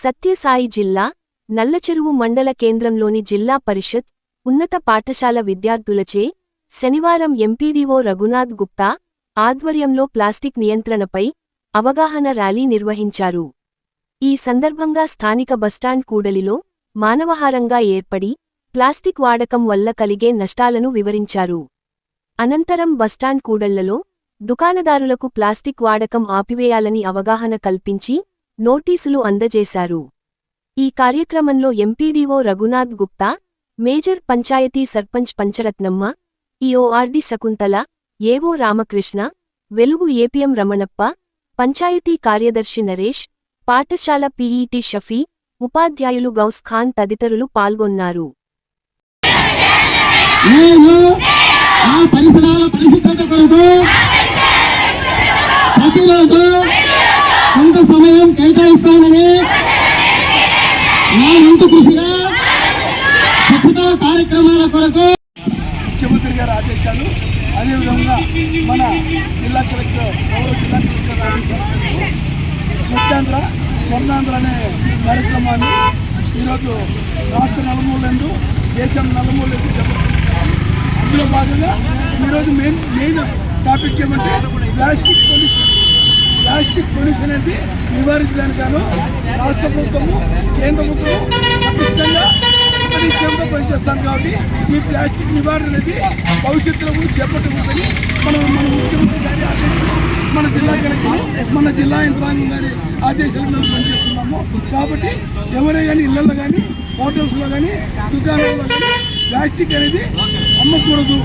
సత్యసాయి జిల్లా నల్లచెరువు మండల కేంద్రంలోని జిల్లా పరిషత్ ఉన్నత పాఠశాల విద్యార్థులచే శనివారం ఎంపీడీఓ రఘునాథ్ గుప్తా ఆధ్వర్యంలో ప్లాస్టిక్ నియంత్రణపై అవగాహన ర్యాలీ నిర్వహించారు. ఈ సందర్భంగా స్థానిక బస్టాండ్ కూడలిలో మానవహారంగా ఏర్పడి ప్లాస్టిక్ వాడకం వల్ల కలిగే నష్టాలను వివరించారు. అనంతరం బస్టాండ్ కూడళ్లలో దుకాణదారులకు ప్లాస్టిక్ వాడకం ఆపివేయాలని అవగాహన కల్పించి నోటీసులు అందజేశారు. ఈ కార్యక్రమంలో MPDO Raghunath Gupta, major panchayat sarpanch Pancharatnamma, EORD Shakuntala, AO Ramakrishna, వెలుగు ఏపీఎం రమణప్ప, పంచాయతీ కార్యదర్శి నరేష్, పాఠశాల పీఈటీ షఫీ, ఉపాధ్యాయులు గౌస్ ఖాన్ తదితరులు పాల్గొన్నారు. పరిసరాల పరిశుభ్రత కొరకు ప్రతిరోజు కొంత సమయం కేటాయిస్తానని నా వంతు కృషిగా స్వచ్ఛతా కార్యక్రమాల కొరకు ముఖ్యమంత్రి గారి ఆదేశాలు, అదేవిధంగా మన జిల్లా కలెక్టర్ ఆదేశాల మేరకు స్వచ్ఛాంధ్ర స్వర్ణాంధ్ర అనే కార్యక్రమాన్ని ఈరోజు రాష్ట్ర నలుమూలందు దేశం నలుమూలందు జరుగుతున్నాం. అందులో భాగంగా ఈరోజు మెయిన్ టాపిక్ ఏమంటే ప్లాస్టిక్ పొల్యూషన్. ప్లాస్టిక్ పొల్యూషన్ అనేది నివారించడానికి గాను రాష్ట్ర ప్రభుత్వము కేంద్ర ప్రభుత్వం ఖచ్చితంగా విషయంలో పనిచేస్తాను. కాబట్టి ఈ ప్లాస్టిక్ నివారణ అనేది భవిష్యత్తులో కూడా చేపట్టకూడదని మన ముఖ్యమంత్రి గారి ఆదేశాలు, మన జిల్లా కలెక్టర్, మన జిల్లా యంత్రాంగం గారి ఆదేశాల మీద పనిచేస్తున్నాము. కాబట్టి ఎవరే కానీ ఇళ్లలో కానీ హోటల్స్లో కానీ దుకాణాల్లో కానీ ప్లాస్టిక్ అనేది అమ్మకూడదు.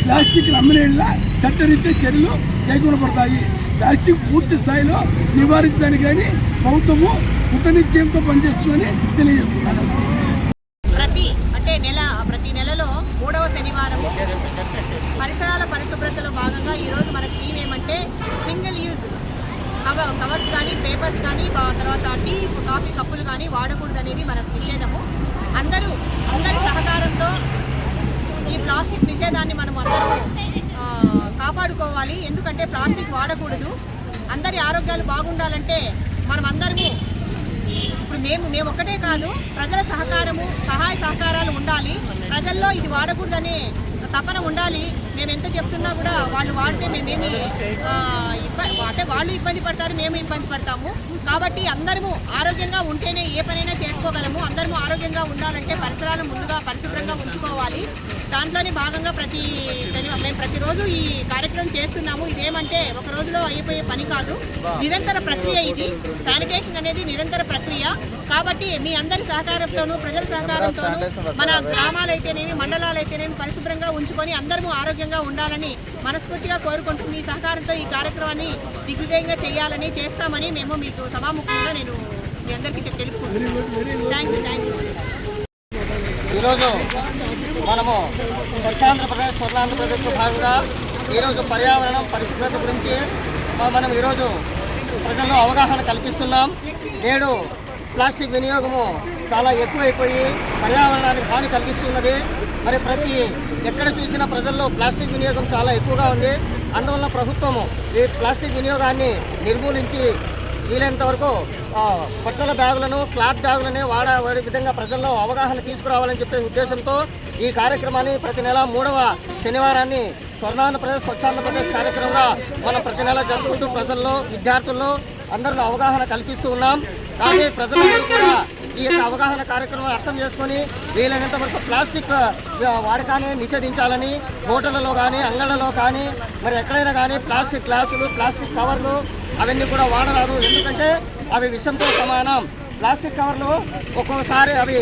ప్లాస్టిక్ అమ్మిన చట్టరీత్యా చర్యలు కైగొనబడతాయి. ప్లాస్టిక్ పూర్తి స్థాయిలో నివారించడానికి కానీ ప్రభుత్వము కృతనిశ్చయంతో పనిచేస్తుందని తెలియజేస్తున్నాను. ప్రతి నెలలో 3వ శనివారం పరిసరాల పరిశుభ్రతలో భాగంగా ఈరోజు మన థీమ్ ఏమంటే సింగిల్ యూజ్ కవర్స్ కానీ, పేపర్స్ కానీ, తర్వాత టీ కాఫీ కప్పులు కానీ వాడకూడదు అనేది మన నిషేధము. అందరి సహకారంతో ఈ ప్లాస్టిక్ నిషేధాన్ని మనం అందరూ కాపాడుకోవాలి. ఎందుకంటే ప్లాస్టిక్ వాడకూడదు. అందరి ఆరోగ్యాలు బాగుండాలంటే మనం అందరము ఇప్పుడు మేము ఒక్కటే కాదు, ప్రజల సహాయ సహకారాలు ఉండాలి. ప్రజల్లో ఇది వాడకూడదనే తపన ఉండాలి. మేము ఎంత చెప్తున్నా కూడా వాళ్ళు వాడితే మేమేమి అంటే వాళ్ళు ఇబ్బంది పడతారు, మేము ఇబ్బంది పడతాము. కాబట్టి అందరము ఆరోగ్యంగా ఉంటేనే ఏ పనైనా చేసుకోగలము. అందరము ఆరోగ్యంగా ఉండాలంటే పరిసరాలను ముందుగా పరిశుభ్రంగా ఉంచుకోవాలి. దాంట్లోనే భాగంగా మేము ప్రతిరోజు ఈ కార్యక్రమం చేస్తున్నాము. ఇదేమంటే ఒక రోజులో అయిపోయే పని కాదు, నిరంతర ప్రక్రియ. ఇది శానిటేషన్ అనేది నిరంతర ప్రక్రియ. కాబట్టి మీ అందరి సహకారంతోనూ, ప్రజల సహకారంతోనూ మన గ్రామాలైతేనేమి, మండలాలైతేనేమి పరిశుభ్రంగా ఉంచుకొని అందరము ఆరోగ్యంగా ఉండాలని మనస్ఫూర్తిగా కోరుకుంటూ మీ సహకారంతో ఈ కార్యక్రమాన్ని దిగ్విజయంగా చేయాలని చేస్తామని మేము మీకు సభాముఖంగా నేను మీ అందరికీ తెలుపుకుంటున్నాను. Thank you. ఈరోజు మనము స్వచ్ఛాంధ్రప్రదేశ్ స్వర్ణాంధ్రప్రదేశ్లో భాగంగా ఈరోజు పర్యావరణం పరిశుభ్రత గురించి మనం ఈరోజు ప్రజల్లో అవగాహన కల్పిస్తున్నాం. నేడు ప్లాస్టిక్ వినియోగము చాలా ఎక్కువైపోయి పర్యావరణానికి హాని కలిగిస్తున్నది. మరి ఎక్కడ చూసినా ప్రజల్లో ప్లాస్టిక్ వినియోగం చాలా ఎక్కువగా ఉంది. అందువల్ల ప్రభుత్వము ఈ ప్లాస్టిక్ వినియోగాన్ని నిర్మూలించి వీలైనంత వరకు బట్టల బ్యాగులను, క్లాత్ బ్యాగులని వాడే విధంగా ప్రజల్లో అవగాహన తీసుకురావాలని చెప్పే ఉద్దేశంతో ఈ కార్యక్రమాన్ని ప్రతి నెల 3వ శనివారాన్ని స్వర్ణాంధ్రప్రదేశ్ స్వచ్ఛాంధ్రప్రదేశ్ కార్యక్రమంగా మనం ప్రతి నెల జరుపుకుంటూ ప్రజల్లో, విద్యార్థుల్లో అందరిలో అవగాహన కల్పిస్తూ ఉన్నాం. కానీ ప్రజలందరూ కూడా ఈ యొక్క అవగాహన కార్యక్రమం అర్థం చేసుకొని వీలైనంత వరకు ప్లాస్టిక్ వాడకాన్ని నిషేధించాలని, హోటళ్లలో కానీ, అంగళ్ళలో కానీ, మరి ఎక్కడైనా కానీ ప్లాస్టిక్ గ్లాసులు, ప్లాస్టిక్ కవర్లు అవన్నీ కూడా వాడరాదు. ఎందుకంటే అవి విషంతో సమానం. ప్లాస్టిక్ కవర్లు ఒక్కోసారి అవి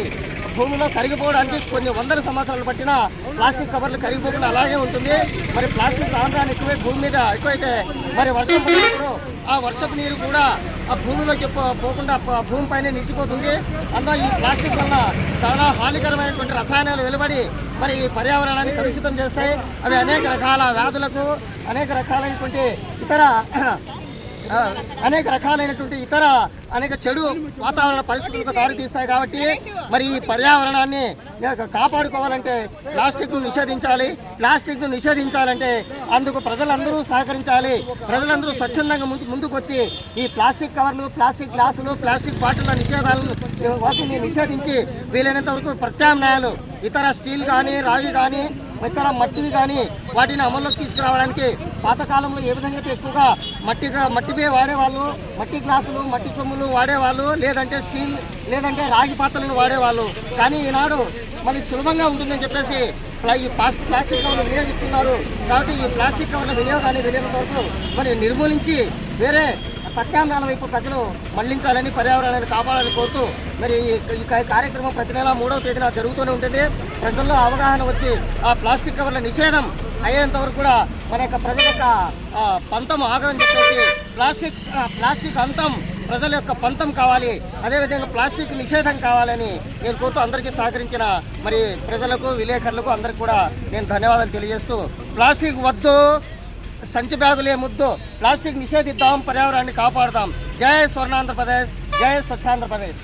భూమిలో కరిగిపోవడానికి కొన్ని వందల సంవత్సరాలు పట్టిన ప్లాస్టిక్ కవర్లు కరిగిపోకుండా అలాగే ఉంటుంది. మరి ప్లాస్టిక్ రాను ఎక్కువై భూమి మీద ఎక్కువైతే మరి వర్షం పడినప్పుడు ఆ వర్షపు నీరు కూడా ఆ భూమిలోకి పోకుండా భూమిపైనే నిలిచిపోతుంది. అందులో ఈ ప్లాస్టిక్ వల్ల చాలా హానికరమైనటువంటి రసాయనాలు వెలువడి మరి ఈ పర్యావరణాన్ని కలుషితం చేస్తాయి. అవి అనేక రకాల వ్యాధులకు, అనేక రకాలైనటువంటి ఇతర అనేక రకాలైనటువంటి ఇతర అనేక చెడు వాతావరణ పరిస్థితులకు దారితీస్తాయి. కాబట్టి మరి ఈ పర్యావరణాన్ని కాపాడుకోవాలంటే ప్లాస్టిక్ను నిషేధించాలి. ప్లాస్టిక్ను నిషేధించాలంటే అందుకు ప్రజలందరూ సహకరించాలి. ప్రజలందరూ స్వచ్ఛందంగా ముందుకు వచ్చి ఈ ప్లాస్టిక్ కవర్లు, ప్లాస్టిక్ గ్లాసులు, ప్లాస్టిక్ బాటిళ్ల వాటిని నిషేధించి వీలైనంత వరకు ప్రత్యామ్నాయాలు ఇతర స్టీల్ కానీ, రాగి కానీ, ఇతర మట్టివి కానీ వాటిని అమల్లోకి తీసుకురావడానికి పాతకాలంలో ఏ విధంగా ఎక్కువగా మట్టివే వాడేవాళ్ళు, మట్టి గ్లాసులు, మట్టి చొమ్ములు వాడేవాళ్ళు, లేదంటే స్టీల్ లేదంటే రాగి పాత్రలను వాడేవాళ్ళు. కానీ ఈనాడు మరి సులభంగా ఉంటుందని చెప్పేసి ఈ ప్లాస్టిక్ కవర్లు వినియోగిస్తున్నారు. కాబట్టి ఈ ప్లాస్టిక్ కవర్ల వినియోగాన్ని వీలైనంత వరకు మరి నిర్మూలించి వేరే ప్రత్యామ్నాయాల వైపు ప్రజలు మళ్లించాలని, పర్యావరణాన్ని కాపాడాలని కోరుతూ మరి ఈ కార్యక్రమం ప్రతి నెల 3వ తేదీన జరుగుతూనే ఉంటుంది. ప్రజల్లో అవగాహన వచ్చి ఆ ప్లాస్టిక్ కవర్ల నిషేధం అయ్యేంత వరకు కూడా మన యొక్క ప్రజల యొక్క పంతం ఆగదని చెప్పేసి ప్లాస్టిక్ అంతం ప్రజల యొక్క పంతం కావాలి, అదేవిధంగా ప్లాస్టిక్ నిషేధం కావాలని నేను కోరుతూ అందరికీ సహకరించిన మరి ప్రజలకు, విలేకరులకు అందరికీ కూడా నేను ధన్యవాదాలు తెలియజేస్తూ ప్లాస్టిక్ వద్దు, సంచి బ్యాగులే ముద్దు, ప్లాస్టిక్ నిషేధిద్దాం, పర్యావరణాన్ని కాపాడుదాం. జై స్వర్ణాంధ్రప్రదేశ్, జై స్వచ్ఛాంధ్రప్రదేశ్.